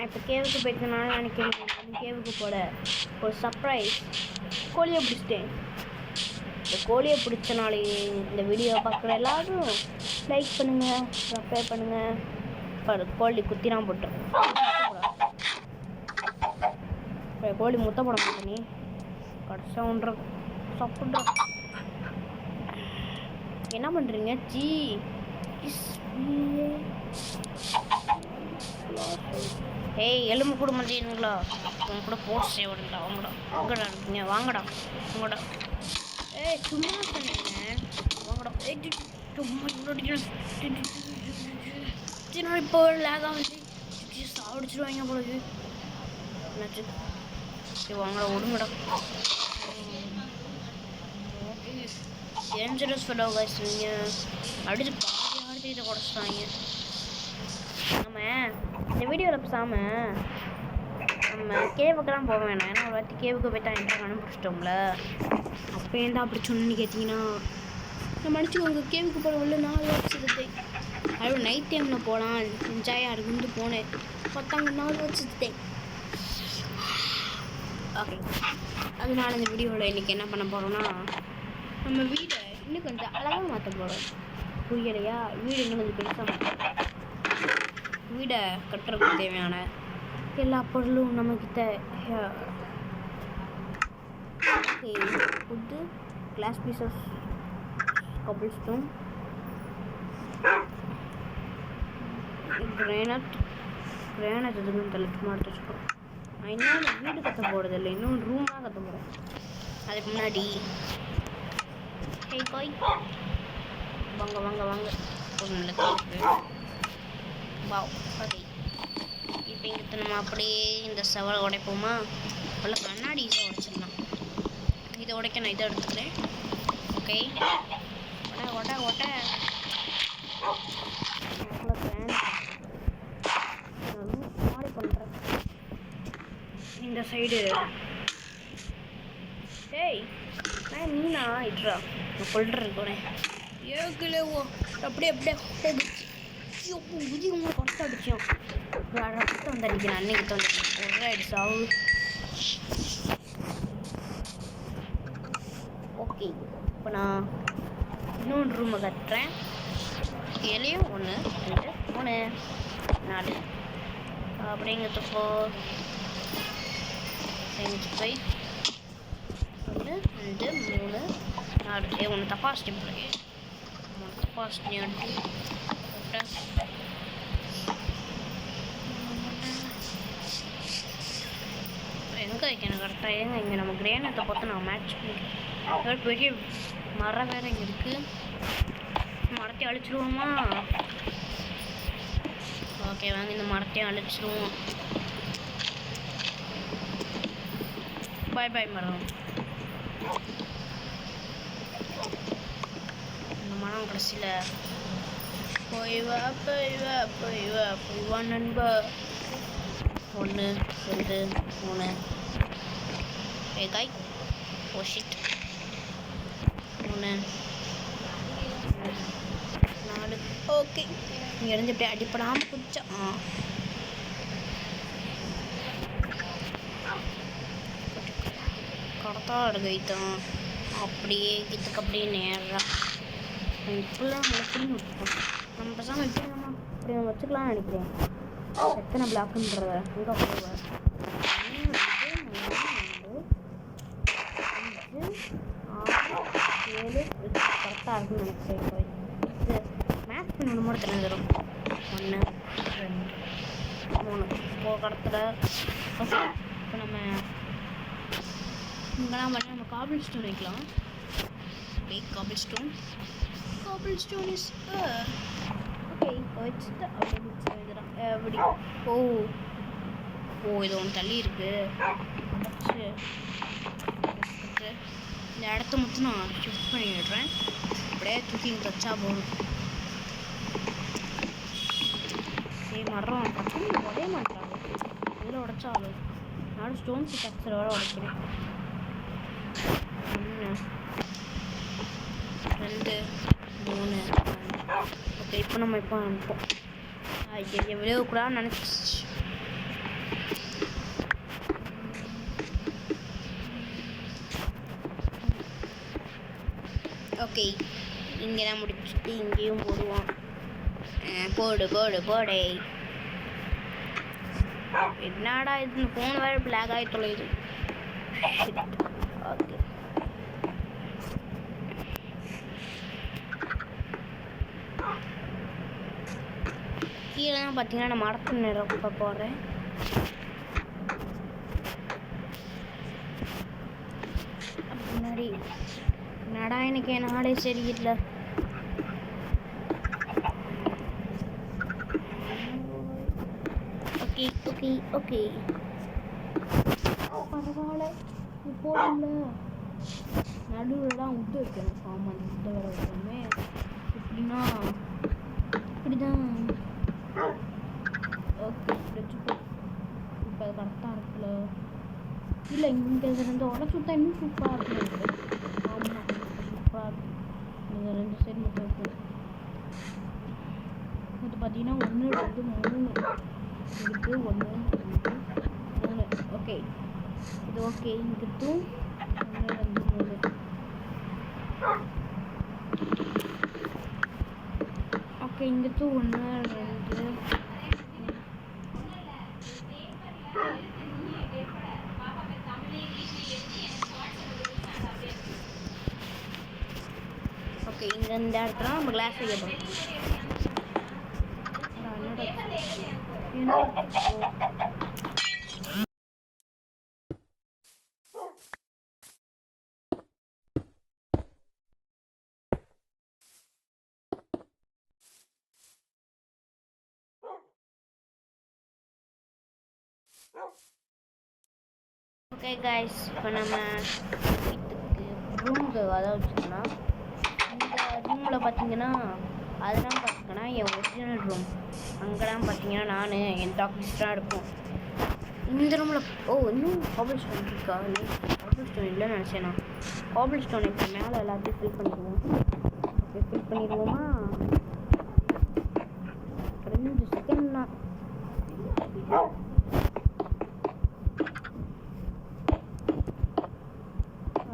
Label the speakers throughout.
Speaker 1: நான் இப்போ கேவுக்கு போய்க்கனால நினைக்கிறேன். கேவுக்கு போல ஒரு சர்ப்ரைஸ் கோழியை பிடிச்சிட்டேன். இந்த கோழியை பிடிச்சனாலே இந்த வீடியோ பார்க்குற எல்லாரும் லைக் பண்ணுங்கள், சப்ஸ்கிரைப் பண்ணுங்கள். பாரு கோழி குத்திலாம் போட்டேன். கோழி முத்த போட மாட்டேன். நீ கடைசியாக ஒன்ற சாப்பிட்ற என்ன பண்ணுறீங்க? ஏய் எலும்பு கூட மாட்டீங்களா? உங்க கூட போட்டு செய்வீங்களா? வாங்கடா இருக்கீங்க, வாங்கடா வாங்கடா. ஏய் சும்மா சொன்னீங்க வாங்கடா. சும்மா இப்போ லேகாக வந்து சாப்பிடுச்சிருவாங்க போலது. என்னாச்சு? சரி வாங்கடா, விடுங்கடா. Dangerous fellow guys. நீங்கள் அடிச்சு பாதி ஆடுத்திட்ட குறைச்சிட்டாங்க. நம்ம இந்த வீடியோவில் பேசாமல் நம்ம கேவுக்கெல்லாம் போக வேணாம். ஏன்னா ஒரு வாட்டி கேவுக்கு போய்ட்டா என்கிட்ட கண்டுபிடிச்சிட்டோம்ல. அப்போ ஏன்டா அப்படி சொன்னு கேட்டிங்கன்னா நம்ம அடிச்சுக்கோங்க. கேவுக்கு போகிற உள்ள 4 வருஷத்தை அதுவும் நைட் டைமில் போகலாம் என்ஜாயாக இருக்குன்னு போனேன். பார்த்தாங்க 4 வருஷத்தை. ஓகே, அதனால இந்த வீடியோவில் இன்றைக்கி என்ன பண்ண போகிறோன்னா நம்ம வீடை இன்னும் கொஞ்சம் அழகாக மாற்ற போகிறோம். புரியலையா? வீடு இன்னும் கொஞ்சம் பெருசாக மாற்றோம். வீடை கட்டுறதுக்கு தேவையான எல்லா பொருளும் நம்மக்கிட்ட food, glass pieces, cobble stone, granite எதுவும் தலைச்சுமா எடுத்து வச்சுக்கோம். நான் இன்னும் வீடு கட்ட போகிறது இல்லை, இன்னும் ரூம் தான் கட்ட போகிறேன். அதுக்கு முன்னாடி காய் வாங்க வாங்க வாங்க ஒரு நல்ல வா. ஓகே, இப்போ இங்கே நம்ம அப்படியே இந்த செவலை உடைப்போமா? உள்ள கண்ணாடி ஈஸியாக உடைச்சிடலாம். இதை உடைக்க நான் இதை எடுத்துக்கிறேன். ஓகே, ஒட்ட ஒட்ட மாறி பண்ணுறேன். இந்த சைடு டேய் நீனா இட்ரா நான் சொல்கிறேன் போனேன். ஏக்கிலேவோ அப்படியே அப்படியே புதிய கொட்ட அடிச்சோம். ரத்தம் வந்து அடிக்கிறேன். அன்னைக்கு வந்து ஒரு அடிச்சு ஆகு. ஓகே, இப்போ நான் இன்னொன்று ரூமை கட்டுறேன். இலையும் 1 2 3 4 அப்படிங்கிறதுப்போ 5 1 2 3 4 ஒன்று தப்பாசிட்டி போடுங்க. தப்பாசிட்டி எடுத்து எங்கே வைக்கணும் கரெக்டாக? ஏங்க இங்கே நம்ம கிரேனத்தை பார்த்து நான் மேட்ச் பண்ணிக்கிறேன். பெரிய மரம் வேறு இங்கே இருக்குது. மரத்தையும் அழிச்சிடுவோமா? ஓகே வாங்க, இந்த மரத்தையும் அழிச்சிடுவோம். பாய் பாய் மரம். இந்த மரம் கடைசியில் போய் வா நண்பா. 1 2 3 காய் ஷிட் 3 4. ஓகே, இங்கே இருந்து இப்படியே அடிப்படாமல் குடிச்சா கரெக்டாக எடுக்க வைத்தோம். அப்படியே இதுக்கு அப்படியே நேராக இப்படிலாம் நல்லா புரிஞ்சு விட்டுருக்கோம். நம்ம பசங்க இப்படி நம்ம இப்படி வச்சுக்கலாம்னு நினைக்கிறேன். எத்தனை பிளாக்குன்றத எங்கே போவேன்? 1 2 3 4 5 6 7 கரெக்டாக இருக்குன்னு நினைக்கிறேன். இது மேக்ஸ் பண்ண மட்டும் என்ன தரும்? 1 2 3 இப்போ கடத்தில் இப்போ நம்ம இங்கெல்லாம் பண்ணி நம்ம காபிள் ஸ்டோன் வைக்கலாம். காபிள் ஸ்டோன் இஸ் ஓகே வச்சுட்டு அப்படி எழுதுறான். எப்படி இது ஒன்று தள்ளி இருக்கு. இந்த இடத்த மட்டும் நான் ஷிஃப்ட் பண்ணிடுறேன். அப்படியே தூக்கி வச்சா போதும். சரி மரம் டக்குன்னு உடைய மாட்டாங்க. இதில் உடைச்சாலும் நானும் ஸ்டோன் ஸ்ட்ரக்சர் வர உடைக்கிறேன். 1 2 3 ஓகே, இப்போ நம்ம இப்போ அனுப்போம். விளையக்கூடாதுன்னு நினச்சி ஓகே, இங்கே தான் முடிச்சுட்டு இங்கேயும் போடுவோம். போடு போடு போடே. என்னடா இது, ஃபோன் வேறு பிளாக் ஆகி தொலையுது. ஓகே, கீழே தான் பார்த்தீங்கன்னா நான் மரத்து நிரப்ப போகிறேன். முன்னாடி நடா எனக்கு என் நாடே சரியில்லை. ஓகே ஓகே ஓகே, பரவாயில்ல. போடும்ல, நடுவில் தான் விட்டு வைக்கணும். ஆமாம், விட்டு வர வைக்கணுமே. எப்படின்னா இப்படிதான். ஓகே, வச்சுக்கோ. இப்போ அது கரெக்டாக இருக்குல்ல? இல்லை, இங்கே ரெண்டு உடச்சு விட்டா இன்னும் சூப்பராக இருக்கும். ஆமாம், சூப்பராக இருக்கும். நீங்கள் 2 சைடு மட்டும் இருக்கும். இது பார்த்தீங்கன்னா 1 2 3 இதுக்கு 1 2 3. ஓகே, இது ஓகே. இங்கிட்டு 1 2 3. ஓகே, இங்கிட்டு 1 2. ஓகே, இங்கே இந்த இடத்துல நம்ம கிளாஸ் வைக்க போகிறோம். ஓகே கைஸ், இப்போ நம்ம வீட்டுக்கு ரூமுக்கு வர வச்சுக்கலாம். இந்த ரூமில் பார்த்தீங்கன்னா அதெல்லாம் பார்த்தீங்கன்னா என் ஒரிஜினல் ரூம். அங்கெல்லாம் பார்த்தீங்கன்னா நான் என் டாக்டர்ஸ்லாம் இருக்கும். இந்த ரூமில் இன்னும் காபிள் ஸ்டோன் இருக்கா? காபிள் ஸ்டோன் இல்லைன்னு நினச்சேன் நான். காபிள் ஸ்டோன் இப்போ மேலே எல்லாத்தையும் ஃபில் பண்ணிடுவோம். ஓகே, ஃபில் பண்ணிடுவோமா? 2 செகண்ட் தான்.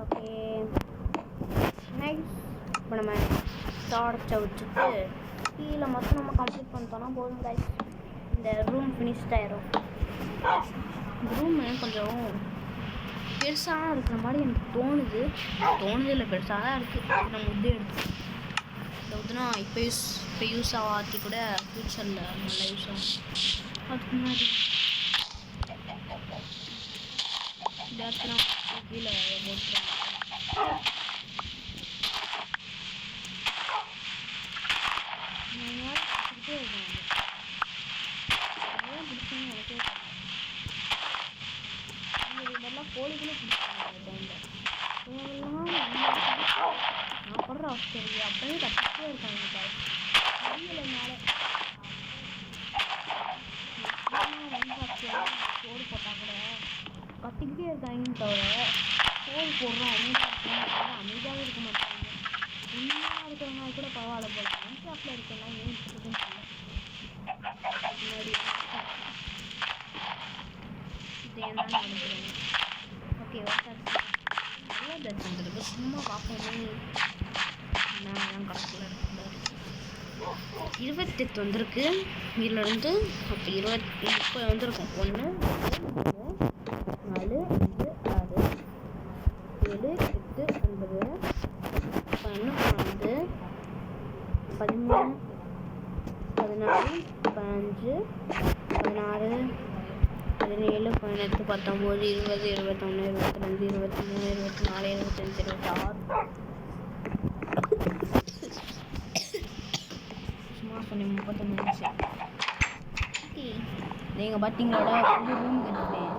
Speaker 1: Okay nice. இப்போ நம்ம டார்ச்சை வச்சுட்டு கீழே மட்டும் நம்ம கம்ப்ளீட் பண்ணிட்டோம்னா போதும் கைஸ். இந்த ரூம் ஃபினிஷ்ட் ஆயிரும். இந்த ரூம் கொஞ்சம் பெருசாக இருக்கிற மாதிரி எனக்கு தோணுது இல்லை, பெருசாக தான் இருக்குது. நம்ம உட்டே எடுத்து ஊற்றுனா இப்போ யூஸ் ஆகாத்தி கூட ஃப்யூச்சரில் நல்லா யூஸ் ஆகும். அதுக்கு முன்னாடி கீழே போட்டுருவாங்க. இதெல்லாம் கோழிகளும் பிடிச்சாங்க. நான் படுற அவசரம் அப்படியே கட்டிட்டே இருக்காங்க. தெரியலனால சோறு போட்டால் கூட கத்திக்கிட்டே இருக்காங்கன்னு தவிர சோறு போடுறோம் அமைதியாகவே இருக்க மாட்டாங்க. உண்மையாக இருக்கிறவங்க கூட பரவாயில்ல போல. ஷாப்பில் இருக்கலாம் ஏன் இருக்குதுன்னு சொல்ல முன்னாடி இது என்னன்னு நினைக்கிறேன். ஓகே, நல்லா ஜட்ஜ் வந்துருக்கு. சும்மா பார்ப்போமே. நான் கணக்கில் இருக்கிறாரு 28 வந்திருக்கு. இதிலேருந்து அப்போ 30 வந்திருக்கும். 1 2 3 4 5 6 7 8 9 10 12 13 14 15 16 17 18 19 20 21 22 23 24 25 26 சும்மா சொன்னேன் 35. ஓகே, நீங்கள் பார்த்தீங்களோட ஒரு ரூம் கட்டிட்டேன்.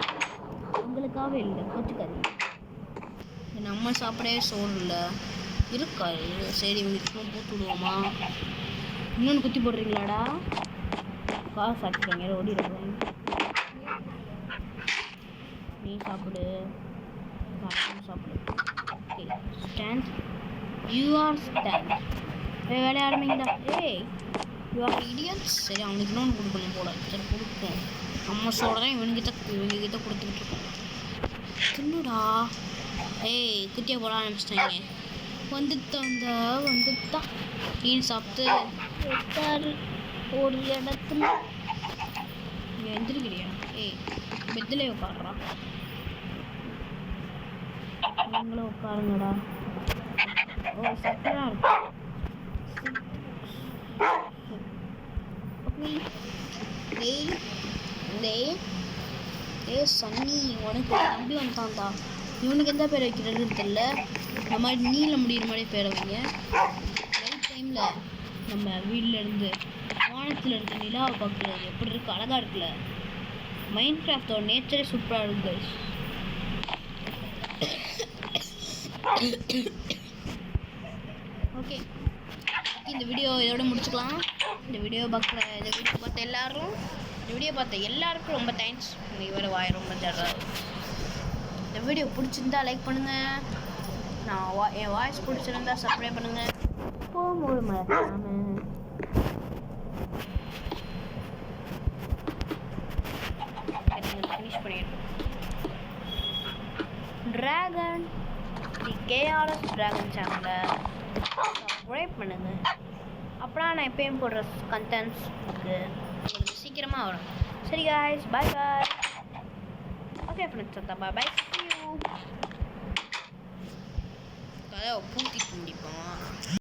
Speaker 1: உங்களுக்காகவே இல்லை, கொச்சுக்காதீங்க. நம்ம சாப்பிடவே சோறு இல்லை இருக்கா? சரி, இவங்களுக்குலாம் போட்டு விடுவோமா? இன்னொன்று குத்தி போடுறீங்களாடா? காசு சாப்பிட்றீங்க, ஓடிடுறேன். நீ சாப்பிடு, சாப்பிடு. Okay, stand. You are stand. வேலைய ஆரம்பிங்கடா. ஏய், யூ ஆர் இடியட்ஸ். சரி, அவனுக்கு இன்னொன்று கொடுக்கணும் போல. சரி, கொடுப்போம். நம்ம சொல்கிறேன், இவனுக்கிட்ட கொடுத்துக்கிட்டு இருக்கோம். தின்னுடா. ஏய், குட்டியை போட ஆரம்பிச்சிட்டாங்க. வந்துட்டான்டா வந்துட்டான். மீன் சாப்பிட்டு உட்காரு ஒரு இடத்துல. நீ எந்திரிக்கிறியா? ஏய் பெட்டிலே உட்காடுறா. நீங்களும் உட்காருங்கடா. ஓ சக்கரா இருக்கு. சன்னி உனக்கு தம்பி வந்தான்டா. இவனுக்கு எந்த பேர் வைக்கிறதுன்னு தெரியல. இந்த மாதிரி நீல முடிகிற மாதிரி பேரை வைங்க. நைட் டைமில் நம்ம வீட்டில் இருந்து வானத்தில் இருக்க நிலாவை பார்க்குறது எப்படி இருக்கு, அழகாக இருக்குல்ல. மைண்ட் கிராஃப்டோட நேச்சரே சூப்பராக இருக்கு. ஓகே இந்த வீடியோ இதோட முடிச்சுக்கலாம். இந்த வீடியோ பார்த்த எல்லாருக்கும் ரொம்ப தேங்க்ஸ். இன்னைக்கு வேறு வாய் ரொம்ப ஜர்றாரு. இந்த வீடியோ பிடிச்சிருந்தா லைக் பண்ணுங்கள். என் வாய்ஸ் பிடிச்சிருந்தா சப்ஸ்கிரைப் பண்ணுங்கள். போகும்போது மறக்காம ஃபினிஷ் பண்ணிடுறோம். ட்ராகன் தி கேஆர்எஸ் ட்ராகன் சேனலை சப்ஸ்கிரைப் பண்ணுங்க. அப்புறம் நான் எப்பயும் போடுற கண்டென்ட்ஸ் உங்களுக்கு சீக்கிரமாக வரும். சரி guys, bye bye. Okay friends, bye bye, see you. கதை பூத்தி முடிப்போம்.